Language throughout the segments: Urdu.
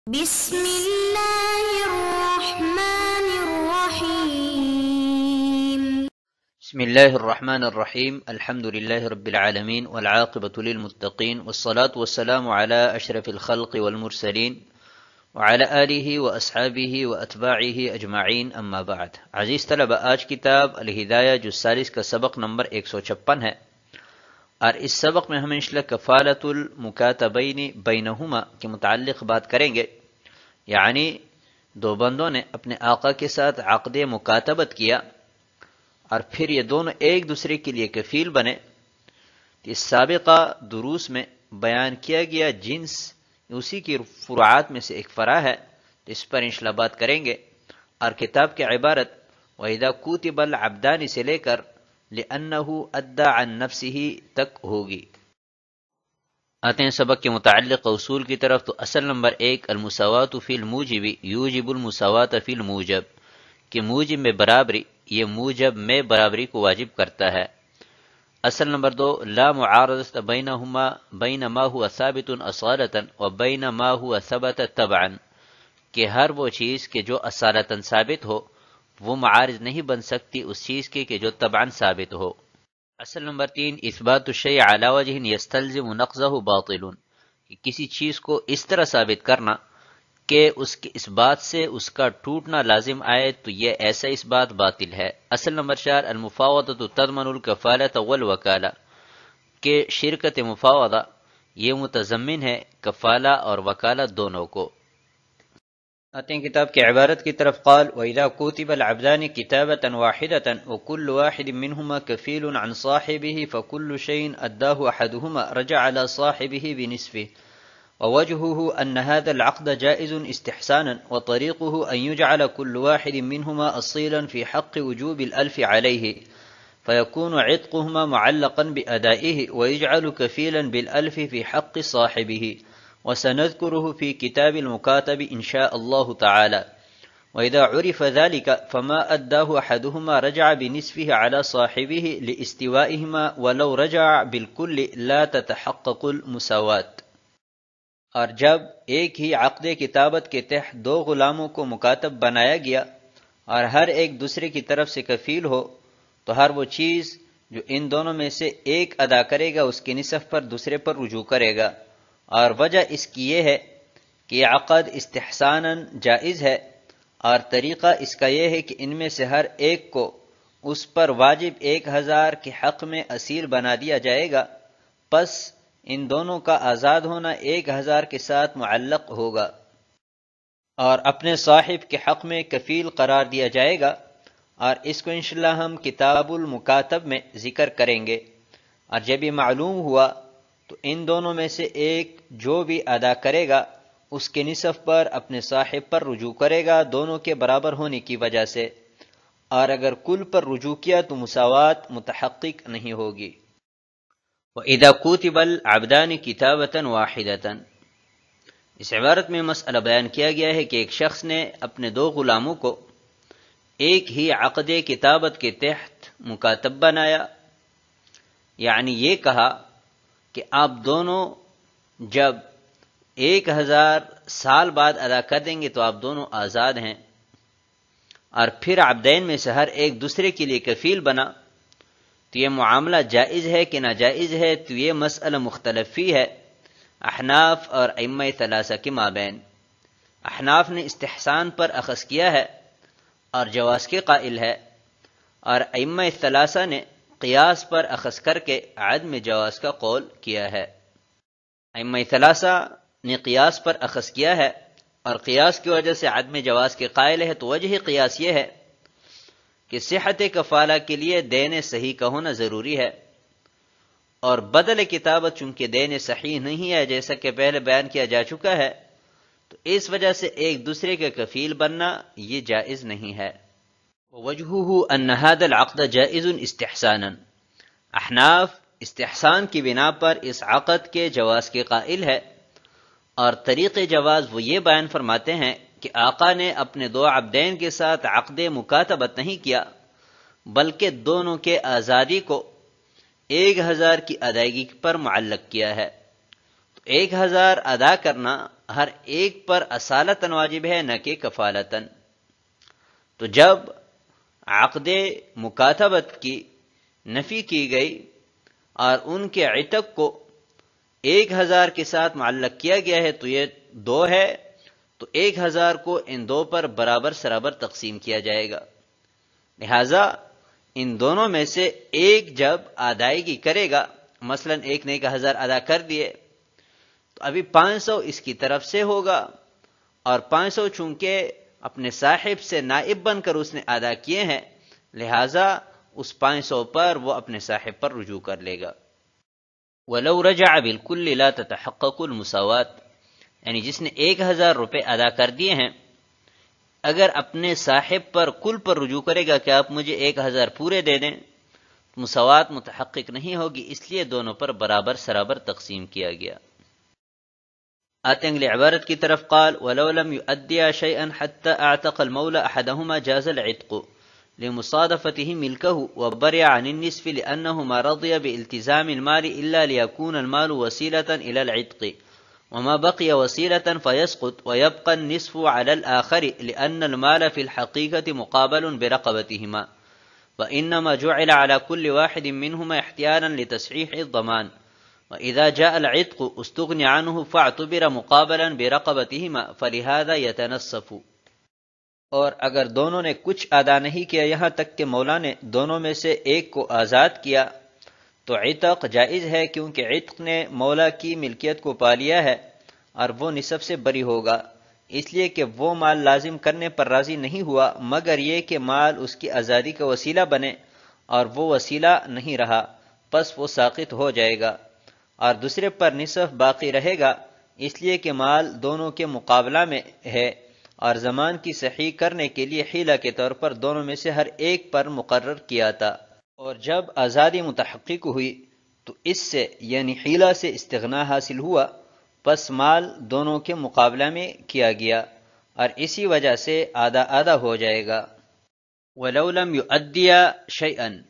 بسم الله الرحمن الرحيم. بسم الله الرحمن الرحيم. الحمد لله رب العالمين والعاقبة للمتقين والصلاة والسلام على أشرف الخلق والمرسلين وعلى آله وأصحابه وأتباعه أجمعين أما بعد. عزیز طلبہ، آج کتاب الہدایہ جز 40 کا سبق نمبر 156 ہے، اور اس سبق میں ہم انشاءاللہ کفالۃ المکاتبین بینہما کے متعلق بات کریں گے. یعنی دو بندوں نے اپنے آقا کے ساتھ عقد مکاتبت کیا اور پھر یہ دونوں ایک دوسرے کے لیے کفیل بنے. اس سابقہ دروس میں بیان کیا گیا جنس اسی کی فروعات میں سے ایک فرع ہے، اس پر انشاءاللہ بات کریں گے. اور کتاب کی عبارت وَإِذَا كُوتِبَ الْعَبْدَانِ سے لے کر لِأَنَّهُ أَدَّى عَن نَفْسِهِ تک ہوگی. آتے ہیں سبق کے متعلق اصول کی طرف. تو اصل نمبر 1، المساوات فی الموجب یوجب المساوات فی الموجب، کہ موجب میں برابری یہ موجب میں برابری کو واجب کرتا ہے. اصل نمبر 2، لا معارضۃ بینہما بین ما هو ثابت اصالۃ و بین ما هو ثبت تبعا، کہ ہر وہ چیز کہ جو اصالتاً ثابت ہو وہ معارض نہیں بن سکتی اس چیز کے کہ جو تبعاً ثابت ہو. اصل نمبر 3، اثبات الشیء علی وجہ یستلزم نقضہ باطل، کہ کسی چیز کو اس طرح ثابت کرنا کہ اس کے اس بات سے اس کا ٹوٹنا لازم آئے تو یہ ایسا اس بات باطل ہے. اصل نمبر 4، المفاوضۃ تضمن الکفالۃ والوکالہ، کہ شرکت مفاوضہ یہ متضمن ہے کفالہ اور وکالت دونوں کو. آتے ہیں کتاب کی عبارت کی طرف. قال وَإِذَا كُوتِبَ الْعَبْدَانِ كِتَابَةً وَاحِدَةً وَكُلُّ وَاحِدٍ مِّنْهُمَا كَفِيلٌ عَنْ صَاحِبِهِ فَكُلُّ شَيْءٍ أَدَّاهُ أَحَدُهُمَا رَجَعَ عَلَى صَاحِبِهِ بِنِصْفِهِ، ووجهه أن هذا العقد جائز استحسانا، وطريقه أن يجعل كل واحد منهما أصيلا في حق وجوب الألف عليه، فيكون عتقهما معلقا بأدائه، ويجعل كفيلا بالألف في حق صاحبه، وسنذكره في كتاب المكاتب إن شاء الله تعالى. وإذا عرف ذلك فما أداه أحدهما رجع بنصفه على صاحبه لاستوائهما، ولو رجع بالكل لا تتحقق المساواة. اور جب ایک ہی عقد کتابت کے تحت دو غلاموں کو مکاتب بنایا گیا اور ہر ایک دوسرے کی طرف سے کفیل ہو، تو ہر وہ چیز جو ان دونوں میں سے ایک ادا کرے گا اس کے نصف پر دوسرے پر رجوع کرے گا. اور وجہ اس کی یہ ہے کہ یہ عقد استحساناً جائز ہے، اور طریقہ اس کا یہ ہے کہ ان میں سے ہر ایک کو اس پر واجب 1000 کے حق میں اصیل بنا دیا جائے گا. پس ان دونوں کا آزاد ہونا 1000 کے ساتھ معلق ہوگا اور اپنے صاحب کے حق میں کفیل قرار دیا جائے گا. اور اس کو انشاءاللہ ہم کتاب المکاتب میں ذکر کریں گے. اور جب یہ معلوم ہوا تو ان دونوں میں سے ایک جو بھی ادا کرے گا اس کے نصف پر اپنے صاحب پر رجوع کرے گا دونوں کے برابر ہونے کی وجہ سے، اور اگر کل پر رجوع کیا تو مساوات متحقق نہیں ہوگی. وَإِذَا كُوتِبَ الْعَبْدَانِ كِتَابَةً وَاحِدَةً، اس عبارت میں مسئلہ بیان کیا گیا ہے کہ ایک شخص نے اپنے دو غلاموں کو ایک ہی عقد کتابت کے تحت مکاتب بنایا. یعنی یہ کہا کہ آپ دونوں جب 1000 سال بعد ادا کر دیں گے تو آپ دونوں آزاد ہیں. اور پھر عبدین میں سے ہر ایک دوسرے کے لیے کفیل بنا، تو یہ معاملہ جائز ہے کہ ناجائز ہے؟ تو یہ مسئلہ مختلف فی ہے احناف اور ائمہ ثلاثہ کے مابین. احناف نے استحسان پر اخذ کیا ہے اور جواز کے قائل ہے، اور ائمہ ثلاثہ نے قیاس پر اخذ کر کے عدم جواز کا قول کیا ہے. ائمہ ثلاثہ نے قیاس پر اخذ کیا ہے اور قیاس کی وجہ سے عدم جواز کے قائل ہے. تو وجہ قیاس یہ ہے کہ صحت کفالہ کے لیے دین صحیح کا ہونا ضروری ہے، اور بدل کتابت چونکہ دین صحیح نہیں ہے جیسا کہ پہلے بیان کیا جا چکا ہے، تو اس وجہ سے ایک دوسرے کے کفیل بننا یہ جائز نہیں ہے. وجہہ ان ھذا العقد جائز استحسانا، احناف استحسان کی بنا پر اس عقد کے جواز کے قائل ہے. اور طریق جواز وہ یہ بیان فرماتے ہیں کہ آقا نے اپنے دو عبدین کے ساتھ عقد مکاتبت نہیں کیا، بلکہ دونوں کے آزادی کو 1000 کی ادائیگی پر معلق کیا ہے. تو 1000 ادا کرنا ہر ایک پر اصالتاً واجب ہے، نہ کہ کفالتاً۔ تو جب عقد مکاتبت کی نفی کی گئی اور ان کے عتق کو 1000 کے ساتھ معلق کیا گیا ہے تو یہ 2 ہے، تو 1000 کو ان 2 پر برابر سرابر تقسیم کیا جائے گا۔ لہذا ان دونوں میں سے ایک جب ادائیگی کرے گا، مثلا ایک نے 1000 ادا کر دیے، تو ابھی 500 اس کی طرف سے ہوگا، اور 500 چونکہ اپنے صاحب سے نائب بن کر اس نے ادا کیے ہیں، لہذا اس 500 پر وہ اپنے صاحب پر رجوع کر لے گا۔ وَلَوْ رَجَعَ بِالْكُلِّ لَا تَتَحَقَّقُ الْمُسَاوَاةُ، یعنی جس نے 1000 روپے ادا کر دیے ہیں، اگر اپنے صاحب پر کل پر رجوع کرے گا کہ آپ مجھے 1000 پورے دے دیں، مساوات متحقق نہیں ہوگی، اس لیے دونوں پر برابر سرابر تقسیم کیا گیا۔ آتے ہیں اگلی عبارت کی طرف، قال وَلَوْ لَمْ يُؤَدِّيَا شَيْئًا حَتَّى أَعْتَقَ الْمَوْلَى أَحَدَهُمَا جَازَ الْعِتْقُ لِمُصَادَفَتِهِ مِلْكَهُ وَبَرِئَ عَنِ النِّصْفِ لِأَنَّهُ مَا رَضِيَ بِالْتِزَامِ الْمَالِ إِلَّا لِيَكُونَ الْمَالُ وَسِيلَةً إِلَى الْعِتْقِ وَمَا بَقِيَ وَسِيلَةً فَيَسْقُطُ وَيَبْقَى النِّصْفُ عَلَى الْآخَرِ لِأَنَّ الْمَالَ فِي الْحَقِيقَةِ مُقَابَلٌ بِرَقَبَتِهِمَا وَإِنَّمَا جُعِلَ عَلَى كُلِّ وَاحِدٍ مِّنْهُمَا احْتِيَاطًا لِتَصْحِيحِ الضَّمَانِ وَإِذَا جَاءَ الْعِتْقُ اسْتُغْنِيَ عَنْهُ فَاعْتُبِرَ مُقَابَلًا بِرَقَبَتِهِمَا فَلِهَذَا يَتَنَصَّفُ۔ اور اگر دونوں نے کچھ ادا نہیں کیا، یہاں تک کہ مولا نے دونوں میں سے ایک کو آزاد کیا، تو عتق جائز ہے، کیونکہ عتق نے مولا کی ملکیت کو پا لیا ہے اور وہ نصف سے بری ہوگا، اس لیے کہ وہ مال لازم کرنے پر راضی نہیں ہوا مگر یہ کہ مال اس کی آزادی کا وسیلہ بنے، اور وہ وسیلہ نہیں رہا، پس وہ ساقط ہو جائے گا، اور دوسرے پر نصف باقی رہے گا، اس لیے کہ مال دونوں کے مقابلہ میں ہے، اور زمان کی صحیح کرنے کے لیے حیلہ کے طور پر دونوں میں سے ہر ایک پر مقرر کیا تھا، اور جب آزادی متحقق ہوئی تو اس سے یعنی حیلہ سے استغنا حاصل ہوا، پس مال دونوں کے مقابلہ میں کیا گیا، اور اسی وجہ سے آدھا آدھا ہو جائے گا۔ وَلَوْ لَمْ يُؤَدِّيَا شَيْئًا،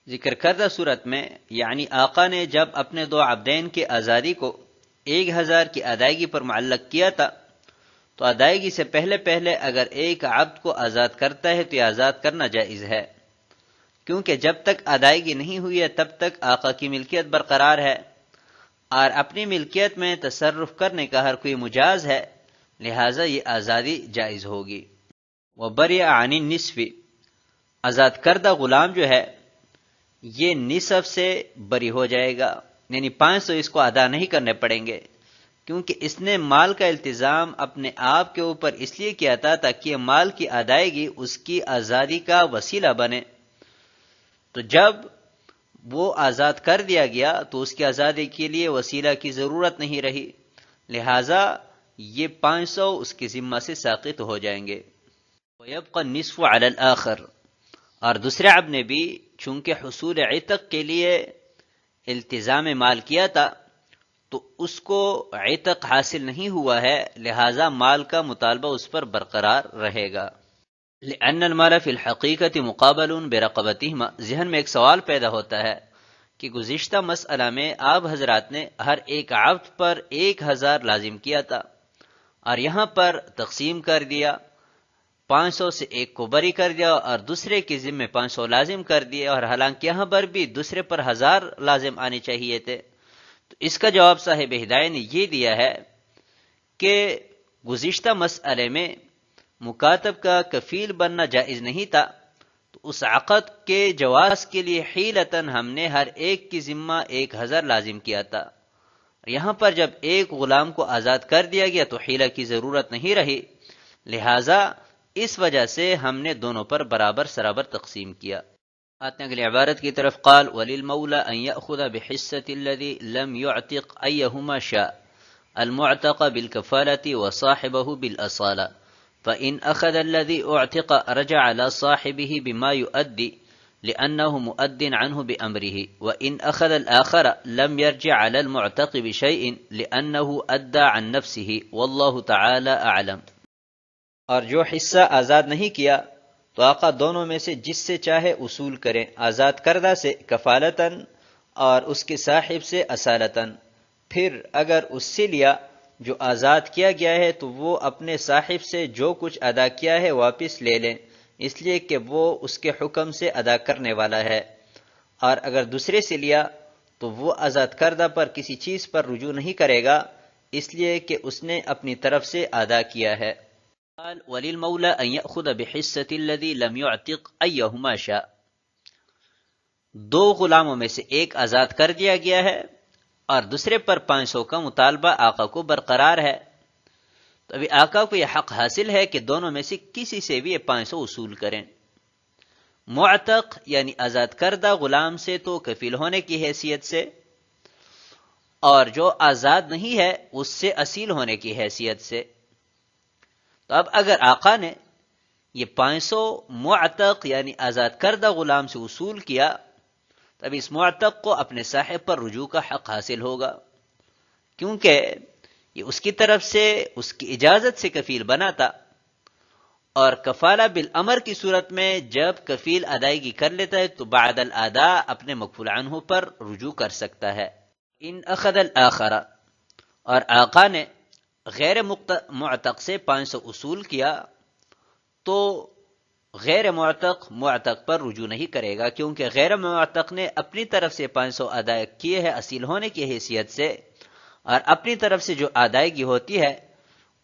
ذکر کردہ صورت میں یعنی آقا نے جب اپنے 2 عبدین کی آزادی کو 1000 کی ادائیگی پر معلق کیا تھا، تو ادائیگی سے پہلے پہلے اگر ایک عبد کو آزاد کرتا ہے تو یہ آزاد کرنا جائز ہے، کیونکہ جب تک ادائیگی نہیں ہوئی ہے تب تک آقا کی ملکیت برقرار ہے، اور اپنی ملکیت میں تصرف کرنے کا ہر کوئی مجاز ہے، لہٰذا یہ آزادی جائز ہوگی۔ وَبَرِئَ عَنِ النِّصْفِ، آزاد کردہ غلام جو ہے یہ نصف سے بری ہو جائے گا، یعنی 500 اس کو ادا نہیں کرنے پڑیں گے، کیونکہ اس نے مال کا التزام اپنے آپ کے اوپر اس لیے کیا تھا تاکہ مال کی ادائیگی اس کی آزادی کا وسیلہ بنے، تو جب وہ آزاد کر دیا گیا تو اس کی آزادی کے لیے وسیلہ کی ضرورت نہیں رہی، لہٰذا یہ 500 اس کے ذمہ سے ساقط ہو جائیں گے۔ وَيَبْقَى النِّصْفُ عَلَى الْآخَرِ، اور دوسرے عبد نے بھی چونکہ حصول عتق کے لیے التزام مال کیا تھا تو اس کو عتق حاصل نہیں ہوا ہے، لہذا مال کا مطالبہ اس پر برقرار رہے گا۔ لأن المال فی الحقیقت مقابل برقبتہما، ذہن میں ایک سوال پیدا ہوتا ہے کہ گزشتہ مسئلہ میں آپ حضرات نے ہر ایک عبد پر 1000 لازم کیا تھا، اور یہاں پر تقسیم کر دیا، 500 سے ایک کو بری کر دیا اور دوسرے کے ذمہ 500 لازم کر دیے، اور حالانکہ یہاں پر بھی دوسرے پر 1000 لازم آنے چاہیے تھے۔ تو اس کا جواب صاحب ہدایہ نے یہ دیا ہے کہ گزشتہ مسئلے میں مکاتب کا کفیل بننا جائز نہیں تھا، تو اس عقد کے جواز کے لیے حیلتاً ہم نے ہر ایک کی ذمہ 1000 لازم کیا تھا، یہاں پر جب ایک غلام کو آزاد کر دیا گیا تو حیلہ کی ضرورت نہیں رہی، لہٰذا اس وجہ سے ہم نے دونوں پر برابر سرابر تقسیم کیا۔ آتے ہیں اگلی عبارت کی طرف، قال وَلِلْمَوْلَى أَن يَأْخُذَ بِحِصَّةِ الَّذِي لَمْ يُعْتِقْ أَيَّهُمَا شَاءَ الْمُعْتَقَ بِالْكَفَالَةِ وَصَاحِبَهُ بِالْأَصَالَةِ فَإِنْ أَخَذَ الَّذِي أُعْتِقَ رَجَعَ عَلَى صَاحِبِهِ بِمَا يُؤَدِّي لِأَنَّهُ مُؤَدٍّ عَنْهُ بِأَمْرِهِ وَإِنْ أَخَذَ الْآخَرَ لَمْ يَرْجِعْ عَلَى الْمُعْتَقِ بِشَيْءٍ لِأَنَّهُ أَدَّى عَنْ نَفْسِهِ وَاللَّهُ تَعَالَى أَعْلَمُ۔ اور جو حصہ آزاد نہیں کیا تو آقا دونوں میں سے جس سے چاہے اصول کریں، آزاد کردہ سے کفالتاً اور اس کے صاحب سے اصالتاً، پھر اگر اس سے لیا جو آزاد کیا گیا ہے تو وہ اپنے صاحب سے جو کچھ ادا کیا ہے واپس لے لیں، اس لیے کہ وہ اس کے حکم سے ادا کرنے والا ہے، اور اگر دوسرے سے لیا تو وہ آزاد کردہ پر کسی چیز پر رجوع نہیں کرے گا، اس لیے کہ اس نے اپنی طرف سے ادا کیا ہے۔ قال وَلِلْمَوْلَى أَن يَأْخُذَ بِحِصَّةِ الَّذِي لَمْ يُعْتِقْ أَيَّهُمَا شَاءَ، دو غلاموں میں سے ایک آزاد کر دیا گیا ہے اور دوسرے پر 500 کا مطالبہ آقا کو برقرار ہے، تو ابھی آقا کو یہ حق حاصل ہے کہ دونوں میں سے کسی سے بھی یہ 500 وصول کریں۔ معتق یعنی آزاد کردہ غلام سے تو کفیل ہونے کی حیثیت سے، اور جو آزاد نہیں ہے اس سے اصیل ہونے کی حیثیت سے۔ تو اب اگر آقا نے یہ 500 معتق یعنی آزاد کردہ غلام سے وصول کیا، تب اس معتق کو اپنے صاحب پر رجوع کا حق حاصل ہوگا، کیونکہ یہ اس کی طرف سے اس کی اجازت سے کفیل بنا تھا، اور کفالہ بالامر کی صورت میں جب کفیل ادائیگی کر لیتا ہے تو بعد الاداء اپنے مکفول عنہ پر رجوع کر سکتا ہے۔ ان اخذ الاخر، اور آقا نے غیر معتق سے 500 وصول کیا تو غیر معتق پر رجوع نہیں کرے گا، کیونکہ غیر معتق نے اپنی طرف سے 500 ادا کیے ہیں اصیل ہونے کی حیثیت سے، اور اپنی طرف سے جو ادائیگی ہوتی ہے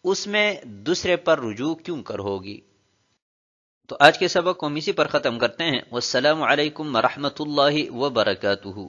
اس میں دوسرے پر رجوع کیوں کر ہوگی۔ تو آج کے سبق کو ہم اسی پر ختم کرتے ہیں۔ والسلام علیکم ورحمۃ اللہ وبرکاتہ۔